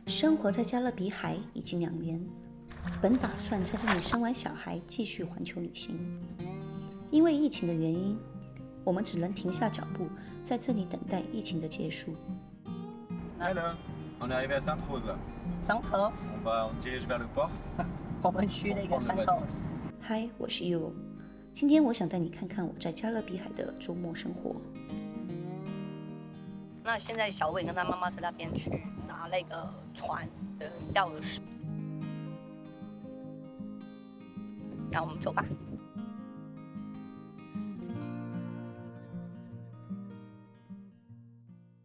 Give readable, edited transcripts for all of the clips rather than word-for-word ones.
生活在加勒比海已经2年，本打算在这里生完小孩继续环球旅行。因为疫情的原因，我们只能停下脚步，在这里等待疫情的结束。Hello, on est arrivé à Sainte-Rose là. Santos， On se dirige vers le port. 我们去那个 Santos。嗨，我是 Euro， 今天我想带你看看我在加勒比海的周末生活。那现在小伟跟他妈妈在那边去拿那个船的钥匙，那我们走吧。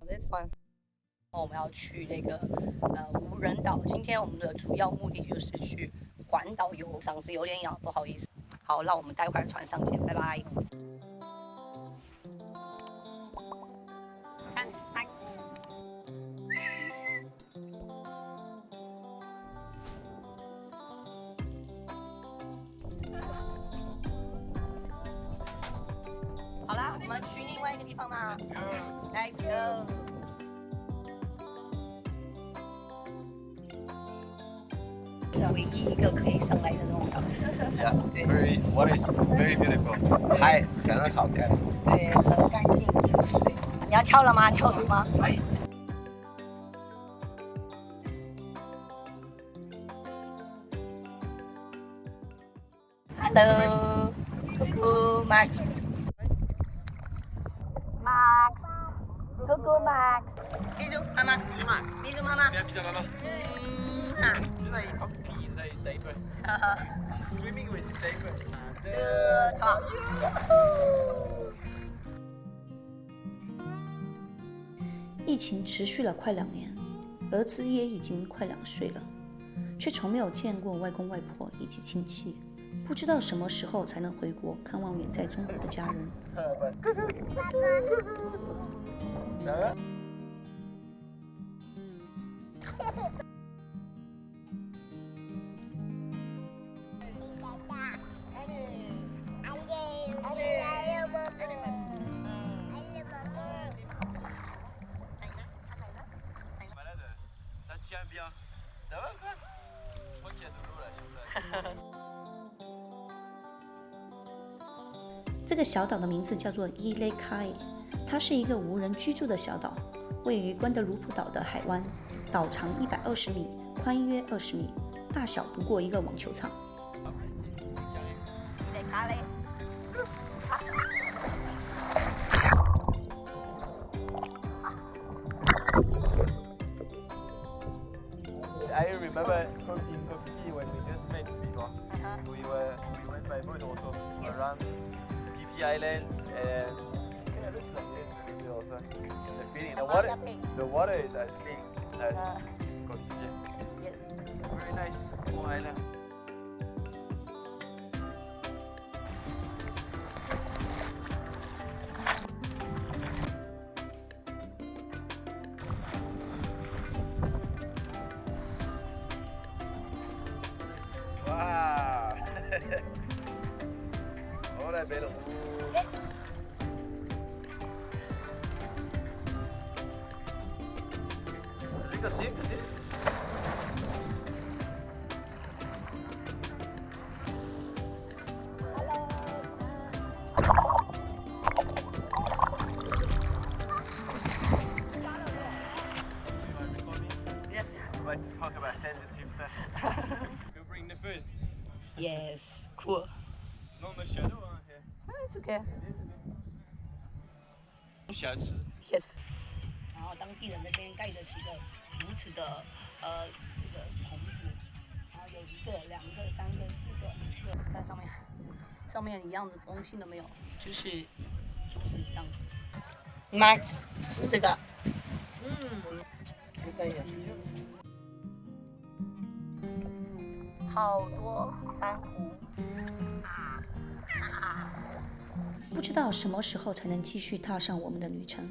This one， 我们要去那个无人岛。今天我们的主要目的就是去环岛游，嗓子有点痒，不好意思。好，那我们待会儿船上见，拜拜。好啦，我们去另外一个地方啦。Let's go。唯一一个可以上来的那种岛。Yeah, very, water is very beautiful. 海很好看。对，很干净的水。你要跳了吗？跳水吗？Hello, Coucou Max. Max, Coucou Max. Bisous, maman. Bisous, maman. Viens, bisous maman. Ah. 现在放屁在 diaper. Swimming with diaper. 疫情持续了快2年，儿子也已经快2岁了，却从没有见过外公外婆以及亲戚，不知道什么时候才能回国看望远在中国的家人。这个小岛的名字叫做伊雷卡耶，它是一个无人居住的小岛，位于关德卢普岛的海湾，岛长120米，宽约20米，大小不过一个网球场。I remember in Kopipi when we just met before. We went by boat also around PP Islands and yeah, looks like this really good also. The feeling, the water is as clean as Kopipi. Yes. Very nice small island. Wow! Oh la belle roue! Vas-y, vas-y. Yes. I'd like to talk about sensitive stuff. Go bring the food. Yes. Cool. No, my shadow on here. It's okay. 不想吃。 Yes. 然后当地人那边盖着几个竹子的这个棚子，然后有1个、2个、3个、4个、5个在上面，上面一样的东西都没有，就是竹子这样子。Max 吃这个，不可以的。好多珊瑚。不知道什么时候才能继续踏上我们的旅程。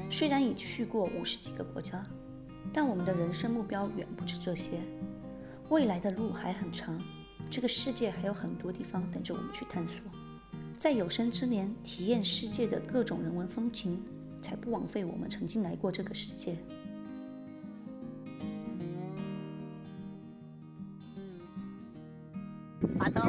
虽然已去过50几个国家，但我们的人生目标远不止这些。未来的路还很长，这个世界还有很多地方等着我们去探索。在有生之年体验世界的各种人文风情，才不枉费我们曾经来过这个世界。巴豆。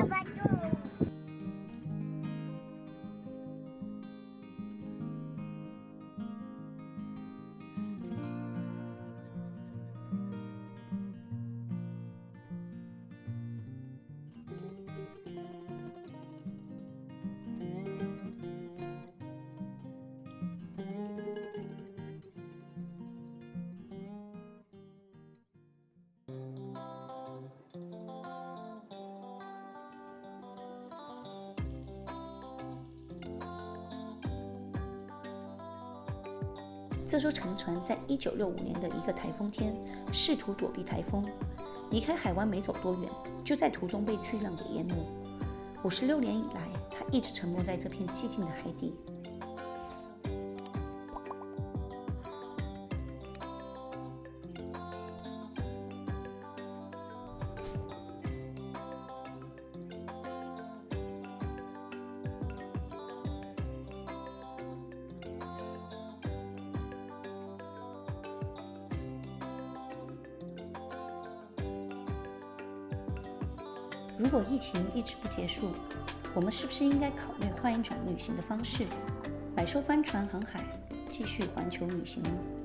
这艘沉船在1965年的一个台风天，试图躲避台风，离开海湾没走多远，就在途中被巨浪给淹没。56年以来，它一直沉没在这片寂静的海底。如果疫情一直不结束，我们是不是应该考虑换一种旅行的方式，买艘帆船航海，继续环球旅行呢？